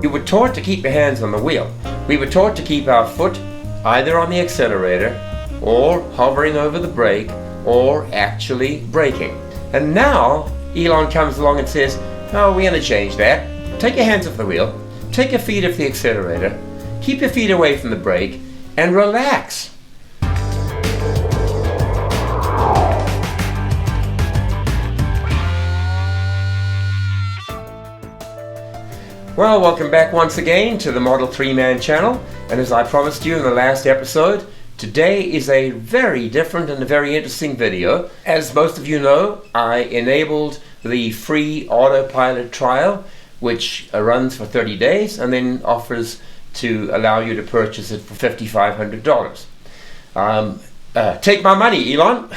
You were taught to keep your hands on the wheel. We were taught to keep our foot either on the accelerator or hovering over the brake or actually braking. And now Elon comes along and says, oh, we're going to change that. Take your hands off the wheel, take your feet off the accelerator, keep your feet away from the brake, and relax. Well, welcome back once again to the Model 3 Man channel, and as I promised you in the last episode, today is a very different and a very interesting video. As most of you know, I enabled the free Autopilot trial, which runs for 30 days and then offers to allow you to purchase it for $5,500. Take my money, Elon!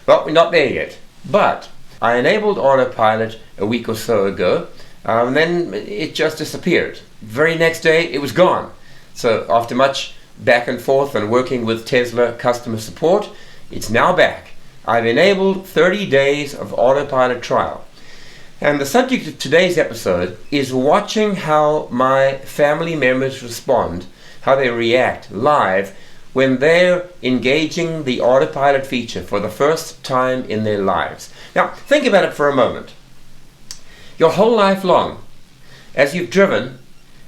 Well, we're not there yet, but I enabled Autopilot a week or so ago. And then it just disappeared. Very next day it was gone. So after much back and forth and working with Tesla customer support, it's now back. I've enabled 30 days of Autopilot trial. And the subject of today's episode is watching how my family members respond, how they react live when they're engaging the Autopilot feature for the first time in their lives. Now think about it for a moment. Your whole life long, as you've driven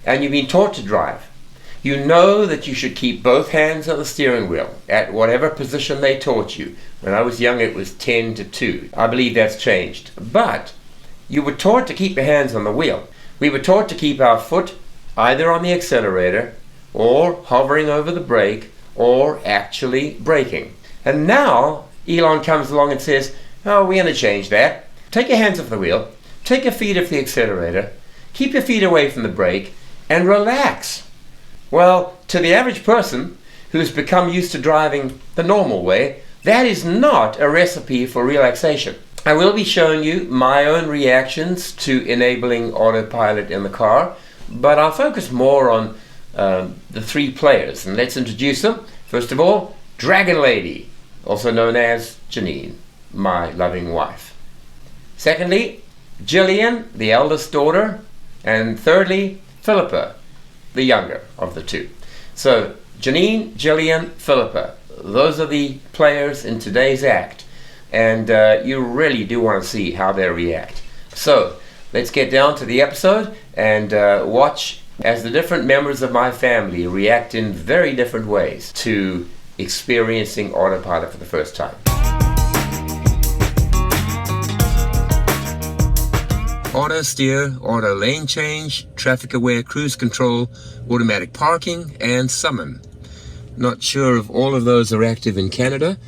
and you've been taught to drive, you know that you should keep both hands on the steering wheel at whatever position they taught you. When I was young it was 10 to 2. I believe that's changed. But you were taught to keep your hands on the wheel. We were taught to keep our foot either on the accelerator or hovering over the brake or actually braking. And now Elon comes along and says, oh, we're going to change that. Take your hands off the wheel. Take your feet off the accelerator, keep your feet away from the brake, and relax. Well, to the average person who's become used to driving the normal way, that is not a recipe for relaxation. I will be showing you my own reactions to enabling Autopilot in the car, but I'll focus more on the three players, and let's introduce them. First of all, Dragon Lady, also known as Janine, my loving wife. Secondly, Jillian, the eldest daughter, and thirdly, Philippa, the younger of the two. So, Janine, Jillian, Philippa, those are the players in today's act, and you really do want to see how they react. So, let's get down to the episode and watch as the different members of my family react in very different ways to experiencing Autopilot for the first time. Auto steer, auto lane change, traffic aware cruise control, automatic parking, and summon. Not sure if all of those are active in Canada.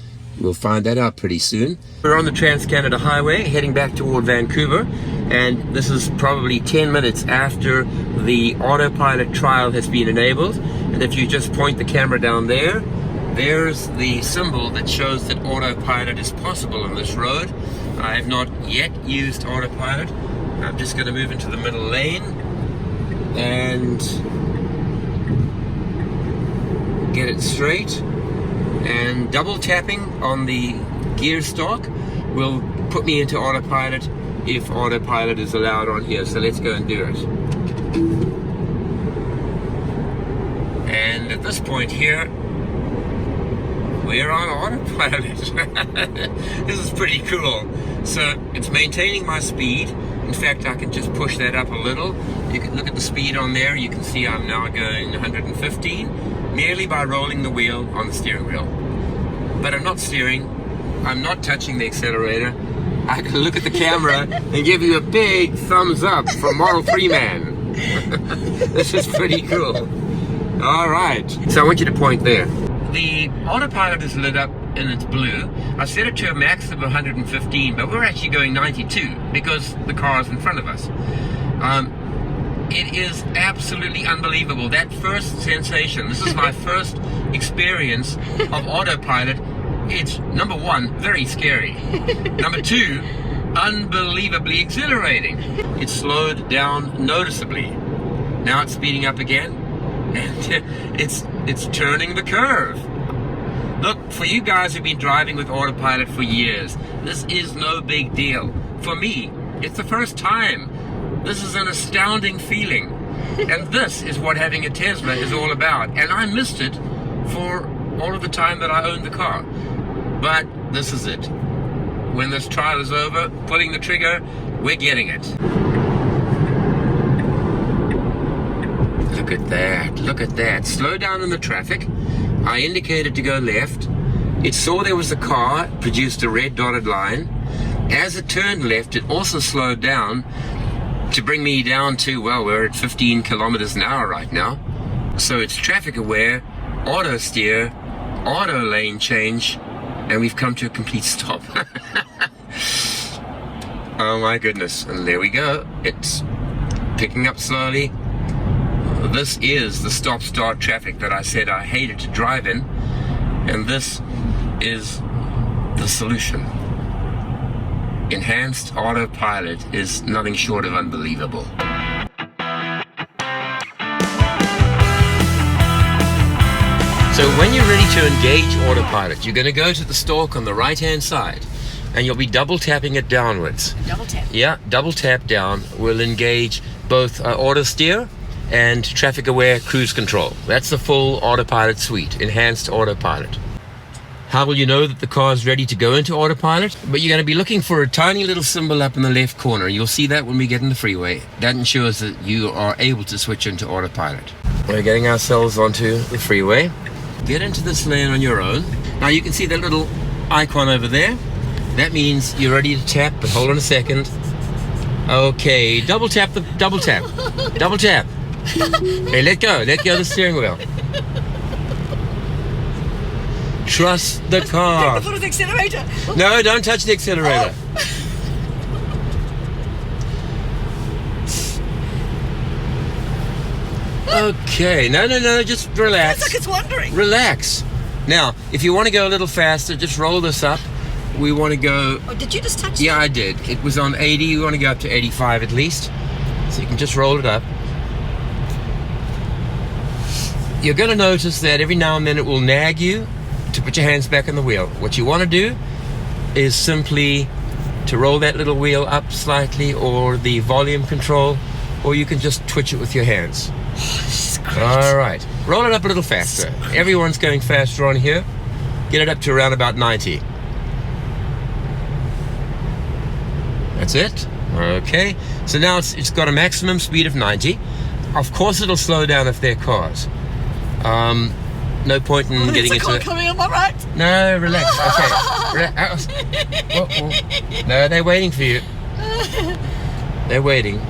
We'll find that out pretty soon. We're on the Trans-Canada Highway heading back toward Vancouver, and this is probably 10 minutes after the Autopilot trial has been enabled. And if you just point the camera down there, there's the symbol that shows that Autopilot is possible on this road. I have not yet used Autopilot. I'm just going to move into the middle lane and get it straight, and double tapping on the gear stalk will put me into Autopilot if Autopilot is allowed on here. So let's go and do it. And at this point here, we're on Autopilot. This is pretty cool. So it's maintaining my speed. In fact, I can just push that up a little. You can look at the speed on there. You can see I'm now going 115 merely by rolling the wheel on the steering wheel. But I'm not steering. I'm not touching the accelerator. I can look at the camera and give you a big thumbs up from Model 3 Man. This is pretty cool. All right. So I want you to point there. The Autopilot is lit up and it's blue. I set it to a max of 115, but we're actually going 92 because the car is in front of us. It is absolutely unbelievable. That first sensation, this is my first experience of Autopilot. It's, number one, very scary. Number two, unbelievably exhilarating. It slowed down noticeably. Now it's speeding up again, and it's turning the curve. Look, for you guys who've been driving with Autopilot for years, this is no big deal. For me, it's the first time. This is an astounding feeling. And this is what having a Tesla is all about. And I missed it for all of the time that I owned the car. But this is it. When this trial is over, pulling the trigger, we're getting it. Look at that, look at that. Slow down in the traffic. I indicated to go left. It saw there was a car, produced a red dotted line. As it turned left, it also slowed down to bring me down to, well, we're at 15 kilometers an hour right now. So it's traffic aware, auto steer, auto lane change, and we've come to a complete stop. Oh my goodness, and there we go. It's picking up slowly. This is the stop-start traffic that I said I hated to drive in, and this is the solution. Enhanced Autopilot is nothing short of unbelievable. So when you're ready to engage Autopilot, you're going to go to the stalk on the right-hand side, and you'll be double tapping it downwards. Double tap. Yeah, double tap down will engage both auto steer and traffic aware cruise control. That's the full Autopilot suite, enhanced Autopilot. How will you know that the car is ready to go into Autopilot? But you're going to be looking for a tiny little symbol up in the left corner. You'll see that when we get in the freeway. That ensures that you are able to switch into Autopilot. We're getting ourselves onto the freeway. Get into this lane on your own. Now you can see that little icon over there. That means you're ready to tap, but hold on a second. Okay, double tap. Double tap. Hey, let go of the steering wheel. Trust the car. Take the foot of the accelerator. No, don't touch the accelerator. Okay, no, just relax. It's like it's wandering. Relax. Now, if you want to go a little faster, just roll this up. We want to go... Oh, did you just touch Yeah, that? I did. It was on 80. You want to go up to 85 at least. So you can just roll it up. You're going to notice that every now and then it will nag you to put your hands back on the wheel. What you want to do is simply to roll that little wheel up slightly, or the volume control, or you can just twitch it with your hands. This is great. All right. Roll it up a little faster. Everyone's going faster on here. Get it up to around about 90. That's it. Okay. So now it's got a maximum speed of 90. Of course it'll slow down if they're cars. No point in getting There's a into car it. coming on my right. No, relax. Okay. No, they're waiting for you. They're waiting.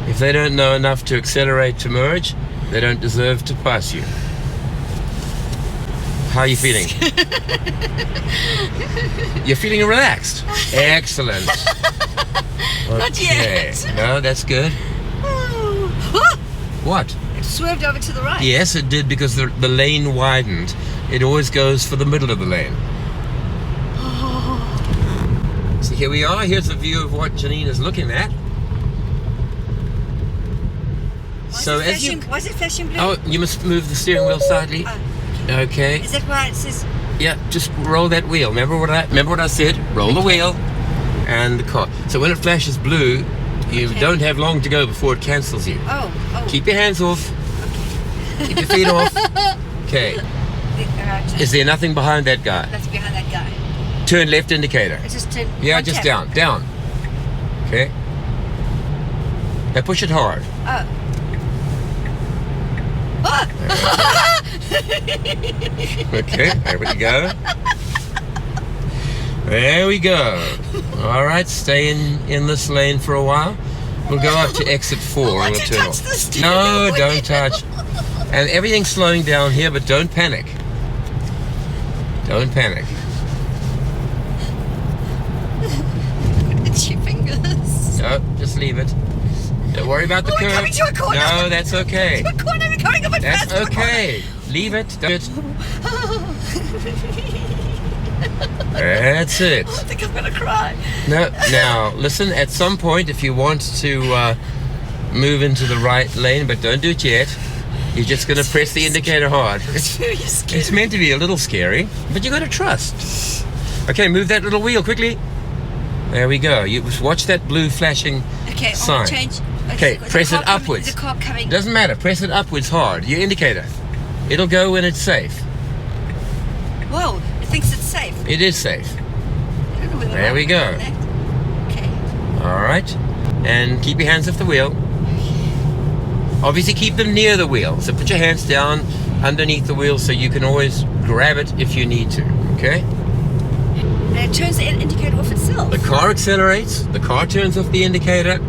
If they don't know enough to accelerate to merge, they don't deserve to pass you. How are you feeling? You're feeling relaxed. Excellent. Not yet. No, that's good. What? It swerved over to the right. Yes, it did, because the lane widened. It always goes for the middle of the lane. So here we are. Here's a view of what Janine is looking at. Why is it flashing blue? Oh, you must move the steering wheel slightly. Oh, Okay. is that why it says... Yeah, just roll that wheel. Remember what I said? Roll the wheel and the car. So when it flashes blue, you don't have long to go before it cancels you. Oh. Keep your hands off. Okay. Keep your feet off. Okay. Right. Is there nothing behind that guy? That's behind that guy. Turn left indicator. It's just turn... Yeah, one just tap. down. Okay. Now push it hard. Oh. Okay, there we go. There we go. All right, stay in this lane for a while. We'll go up to exit 4 and we'll turn touch off. the steering No, wheel. don't touch. And everything's slowing down here, but don't panic. Don't panic. It's your fingers. No, just leave it. Don't worry about the We're curve. coming to a corner. No, that's okay. To a corner, we're going a bit That's faster. okay. Leave it. Don't. That's it. I think I'm gonna cry. No, now listen. At some point, if you want to move into the right lane, but don't do it yet, you're just going to press the indicator hard. It's very scary. It's meant to be a little scary, but you got to trust. Okay, move that little wheel quickly. There we go. You watch that blue flashing Okay, sign. I'll change. Okay, press it upwards. There's a car coming. Doesn't matter. Press it upwards hard. Your indicator. It'll go when it's safe. Whoa, it thinks it's safe. It is safe. I don't know whether There we go. Okay. All right. And keep your hands off the wheel. Obviously, keep them near the wheel. So put your hands down underneath the wheel so you can always grab it if you need to. Okay? And it turns the indicator off itself. The car accelerates. The car turns off the indicator.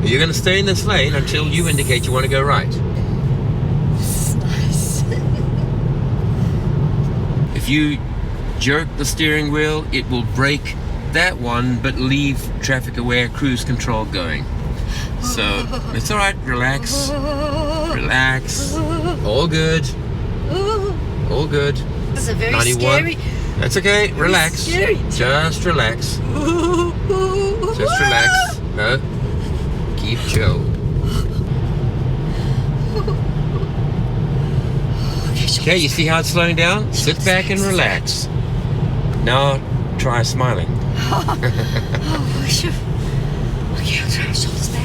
You're going to stay in this lane until you indicate you want to go right. This is nice. If you jerk the steering wheel, it will brake that one but leave traffic aware cruise control going. So it's all right. Relax. Relax. All good. All good. This is a very 91. scary. That's okay. Relax. Scary. Just relax. Just relax. No. Keep chill. Okay, you see how it's slowing down? Sit back and relax. Now try smiling. Oh, sure. Okay, I'll try my shoulders back.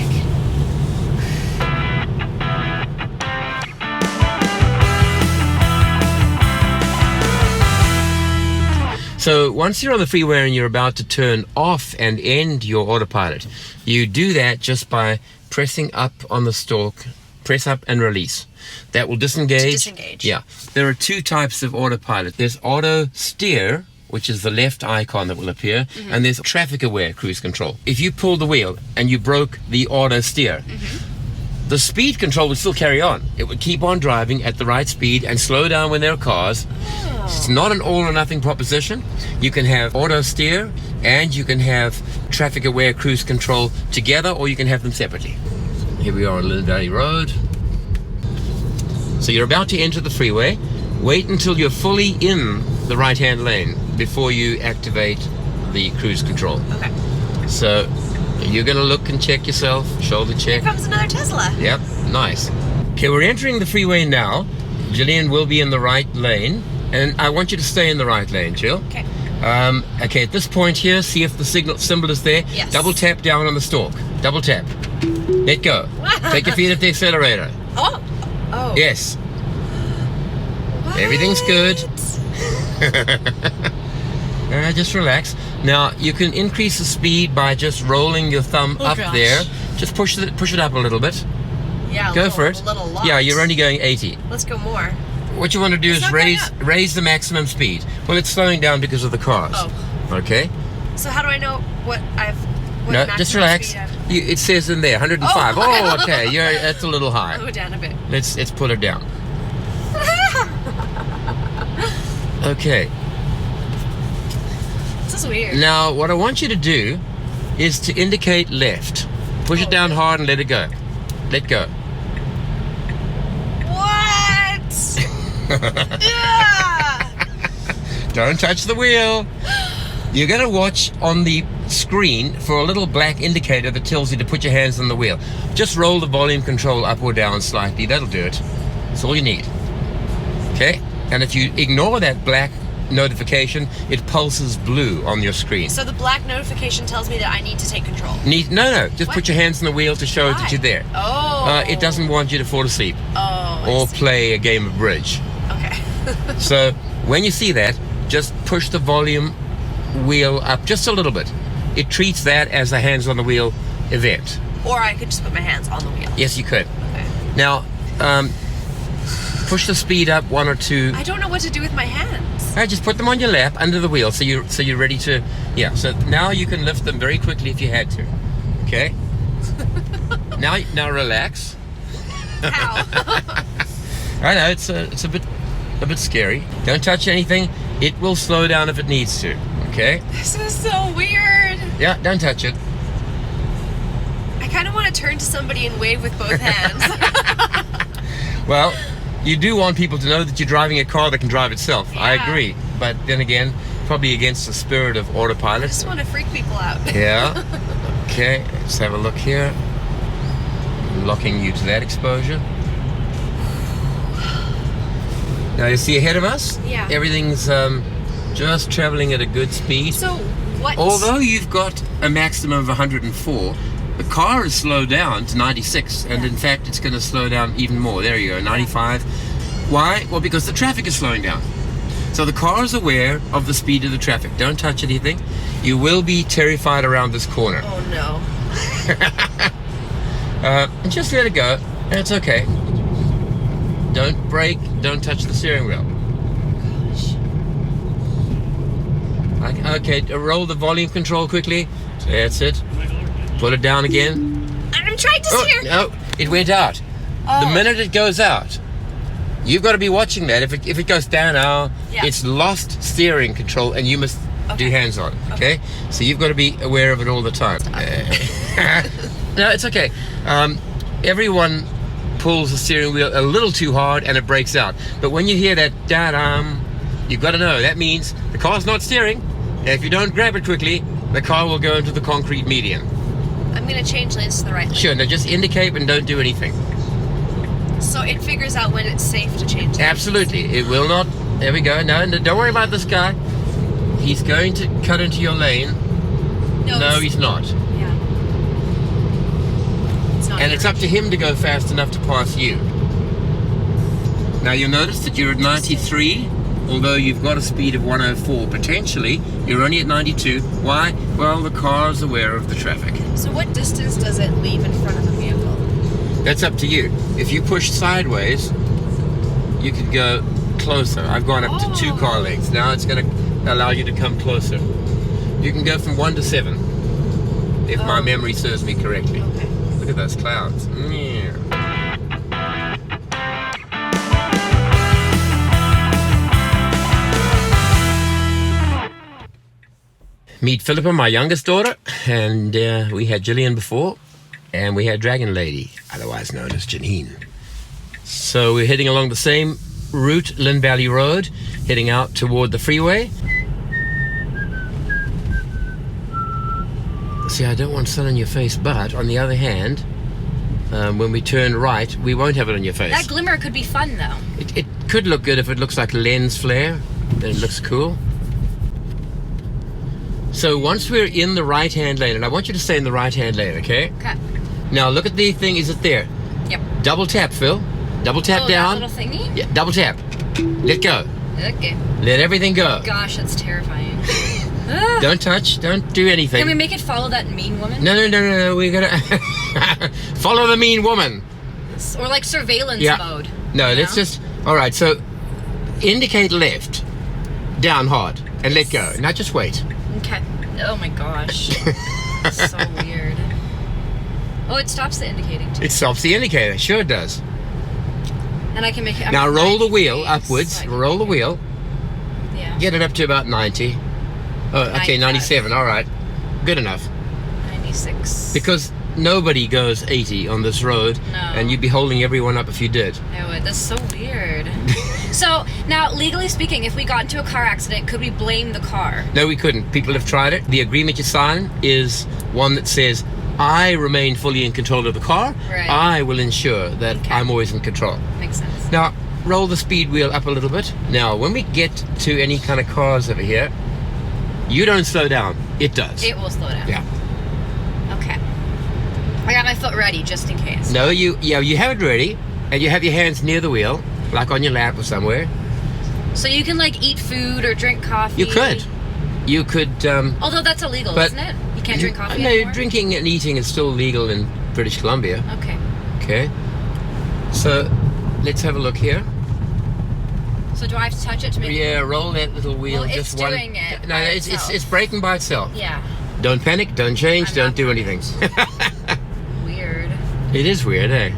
So once you're on the freeway and you're about to turn off and end your autopilot, you do that just by pressing up on the stalk, press up and release. That will disengage. To disengage. Yeah. There are two types of autopilot. There's auto steer, which is the left icon that will appear, and there's traffic aware cruise control. If you pull the wheel and you broke the auto steer, the speed control would still carry on. It would keep on driving at the right speed and slow down when there are cars. It's not an all or nothing proposition. You can have auto steer and you can have traffic aware cruise control together, or you can have them separately. Here we are on Lynn Valley Road. So you're about to enter the freeway. Wait until you're fully in the right-hand lane before you activate the cruise control. Okay. So you're going to look and check yourself, shoulder check. Here comes another Tesla. Yep, nice. Okay, we're entering the freeway now. Jillian will be in the right lane, and I want you to stay in the right lane, Jill. Okay. Okay, at this point here, see if the symbol is there. Yes. Double tap down on the stalk. Double tap. Let go. Take your feet off the accelerator. Oh. Oh. Yes. What? Everything's good. Just relax. Now you can increase the speed by just rolling your thumb up gosh. there. Just push it up a little bit. Yeah. Go for it. A little lot. Yeah, you're only going 80. Let's go more. What you want to do It's is not going up. raise the maximum speed. Well, it's slowing down because of the cars. Oh. Okay. So how do I know what I've? What No, maximum just relax. speed I've- It says in there 105. Oh. Oh, okay. That's a little I'll high. go down a bit. Let's put it down. Okay. This is weird. Now, what I want you to do is to indicate left. Push it down hard and let it go. Let go. What? Yeah. Don't touch the wheel. You're going to watch on the screen for a little black indicator that tells you to put your hands on the wheel. Just roll the volume control up or down slightly. That'll do it. That's all you need. Okay? And if you ignore that black notification, it pulses blue on your screen. So the black notification tells me that I need to take control. No. Just What? put your hands on the wheel to show Why? that you're there. Oh. It doesn't want you to fall asleep Oh. or play a game of bridge. Okay. So when you see that, just push the volume wheel up just a little bit. It treats that as a hands on the wheel event. Or I could just put my hands on the wheel. Yes, you could. Okay. Now, push the speed up 1 or 2. I don't know what to do with my hands. Just put them on your lap under the wheel so you're ready to. Yeah. So now you can lift them very quickly if you had to. Okay. now relax. Ow. I know it's a bit scary. Don't touch anything. It will slow down if it needs to. Okay. This is so weird. Yeah. Don't touch it. I kind of want to turn to somebody and wave with both hands. Well, you do want people to know that you're driving a car that can drive itself. Yeah. I agree. But then again, probably against the spirit of I autopilot. just want to freak people out. Yeah. Okay, let's have a look here. Locking you to that exposure. Now you see ahead of us? Yeah. Everything's just traveling at a good speed. So what? Although you've got a maximum of 104, The car is slowed down to 96, and in fact it's going to slow down even more. There you go, 95. Why? Well, because the traffic is slowing down. So the car is aware of the speed of the traffic. Don't touch anything. You will be terrified around this corner. Oh no. Just let it go. It's okay. Don't brake. Don't touch the steering wheel. Gosh. Okay, roll the volume control quickly. That's it. Put it down again. I'm trying to steer. No, it went out. The minute it goes out, you've got to be watching that. If it goes down now, it's lost steering control, and you must do hands on. Okay? So you've got to be aware of it all the time. No, it's okay. Everyone pulls the steering wheel a little too hard and it breaks out. But when you hear that da-dum, you've got to know that means the car's not steering. And if you don't grab it quickly, the car will go into the concrete median. I'm going to change lanes to the right lane. Sure, now just indicate and don't do anything. So it figures out when it's safe to change lanes. Absolutely. It will not. There we go. No, don't worry about this guy. He's going to cut into your lane. No, he's not. Yeah. It's not. And it's up to him to go fast enough to pass you. Now you'll notice that you're at 93, although you've got a speed of 104. Potentially, you're only at 92. Why? Well, the car's aware of the traffic. So what distance does it leave in front of the vehicle? That's up to you. If you push sideways, you could go closer. I've gone up to 2 car lengths. Now it's going to allow you to come closer. You can go from 1 to 7, if my memory serves me correctly. Okay. Look at those clouds. Yeah. Meet Philippa, my youngest daughter, and we had Jillian before, and we had Dragon Lady, otherwise known as Janine. So we're heading along the same route, Lynn Valley Road, heading out toward the freeway. See, I don't want sun on your face, but on the other hand, when we turn right, we won't have it on your face. That glimmer could be fun, though. It could look good if it looks like lens flare, then it looks cool. So once we're in the right-hand lane, and I want you to stay in the right-hand lane, okay? Okay. Now look at the thing, is it there? Yep. Double tap, Phil. Double tap down. That little thingy? Yeah, double tap. Let go. Okay. Let everything go. Gosh, that's terrifying. Don't touch, don't do anything. Can we make it follow that mean woman? No, we're gonna follow the mean woman. Or like surveillance mode. No, let's just, all right, so indicate left, down hard, and let go. Now just wait. Okay. Oh my gosh. So weird. Oh, it stops the indicating too. It stops the indicator, sure it does. And I can make it. Now roll the wheel upwards, roll the wheel. Yeah. Get it up to about 90. Oh, okay, 97, all right. Good enough. 96. Because nobody goes 80 on this road, and you'd be holding everyone up if you did. I would. That's so weird. So, now, legally speaking, if we got into a car accident, could we blame the car? No, we couldn't. People have tried it. The agreement you sign is one that says, I remain fully in control of the car. Right. I will ensure that I'm always in control. Makes sense. Now, roll the speed wheel up a little bit. Now, when we get to any kind of cars over here, you don't slow down. It does. It will slow down. Yeah. Okay. I got my foot ready just in case. No, you have it ready, and you have your hands near the wheel, like on your lap or somewhere. So you can like eat food or drink coffee. You could. You could. Although that's illegal, isn't it? You can't drink coffee anymore? No, drinking and eating is still legal in British Columbia. Okay. Okay. So, let's have a look here. So do I have to touch it to make it? Yeah, roll that little wheel. Well, just it's one. doing it No, by it's braking by itself. Yeah. Don't panic. Don't change. Don't do anything. Weird. It is weird, eh?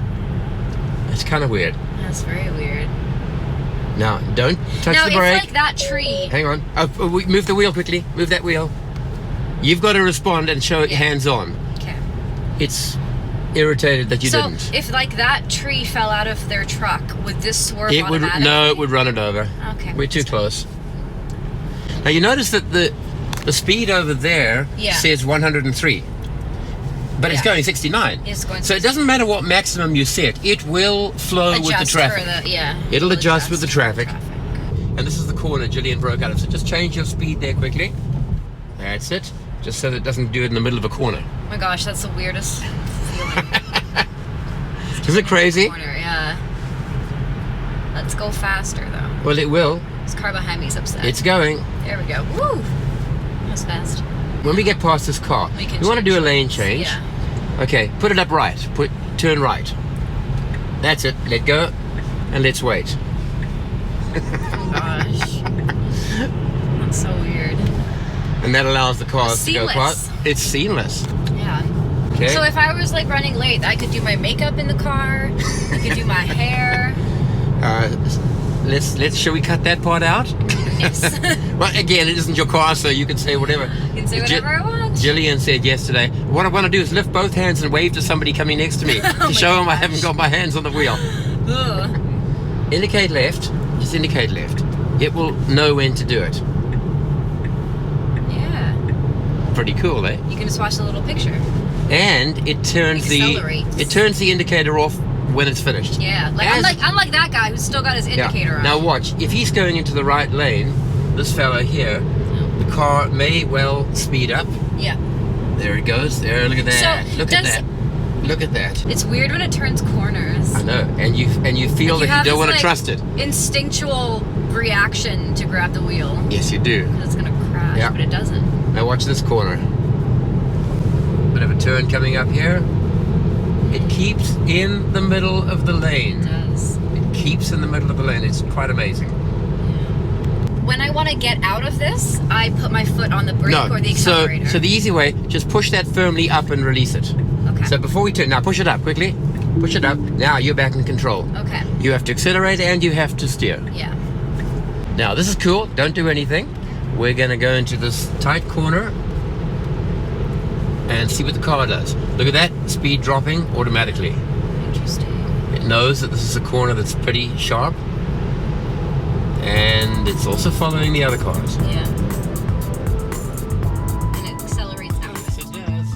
It's kind of weird. That's very weird. Now, don't touch No, the brake. it's like that tree. Hang on. Move the wheel quickly. Move that wheel. You've got to respond and show it hands on. Okay. It's irritated that you didn't. So if like that tree fell out of their truck, would this swerve automatically? No, it would run it over. Okay. We're too close. Now you notice that the speed over there says 103. But it's going 69. It's going so it doesn't matter what maximum you set, it will flow with the traffic. It'll adjust with the traffic. And this is the corner Jillian broke out of. So just change your speed there quickly. That's it. Just so that it doesn't do it in the middle of a corner. Oh my gosh, that's the weirdest. feeling. Is it crazy? Corner, yeah. Let's go faster though. Well, it will. This car behind me is upset. It's going. There we go. Woo! That was fast. When we get past this car, We can we want to change do a lane lanes, change. yeah. Okay, put it up right. Turn right. That's it. Let go, and let's wait. Oh gosh. That's so weird. And that allows the cars to go Seamless. past. It's seamless. Yeah. Okay. So if I was like running late, I could do my makeup in the car. I could do my hair. Shall we cut that part out? Yes. Well, again, it isn't your car, so you can say whatever. You can say whatever I want. Jillian said yesterday, what I want to do is lift both hands and wave to somebody coming next to me Oh to my show them I gosh. haven't got my hands on the wheel. Ugh. Indicate left. Just indicate left. It will know when to do it. Yeah. Pretty cool, eh? You can just watch the little picture. And it turns Accelerates. the indicator off when it's finished. Yeah. Like unlike that guy who's still got his indicator on. Now watch. If he's going into the right lane, this fellow here, the car may well speed up. Yeah. There it goes. There. Look at that. So Look at that. Look at that. It's weird when it turns corners. I know. And you feel Like, that you don't want to this, trust it. Instinctual reaction to grab the wheel. Yes, you do. Because it's gonna crash, Yeah. but it doesn't. Now watch this corner. Bit of a turn coming up here. It keeps in the middle of the It lane. does. It keeps in the middle of the lane. It's quite amazing. When I want to get out of this, I put my foot on the brake or the accelerator. So the easy way, just push that firmly up and release it. Okay. So before we turn, now push it up quickly. Push it up. Now you're back in control. Okay. You have to accelerate and you have to steer. Yeah. Now this is cool. Don't do anything. We're going to go into this tight corner and see what the car does. Look at that. Speed dropping automatically. Interesting. It knows that this is a corner that's pretty sharp. And it's also following the other cars. Yeah. And it accelerates out of Yes, it. it does.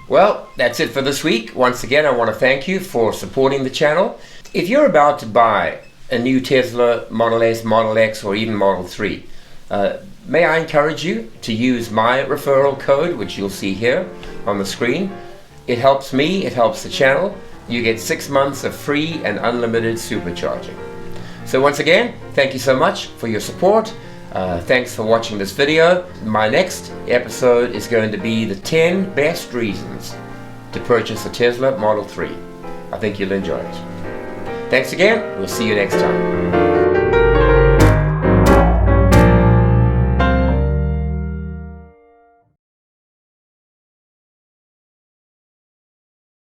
Well, that's it for this week. Once again, I want to thank you for supporting the channel. If you're about to buy a new Tesla Model S, Model X, or even Model 3, may I encourage you to use my referral code, which you'll see here on the screen. It helps me, it helps the channel. You get 6 months of free and unlimited supercharging. So once again, thank you so much for your support. Thanks for watching this video. My next episode is going to be the 10 best reasons to purchase a Tesla Model 3. I think you'll enjoy it. Thanks again. We'll see you next time.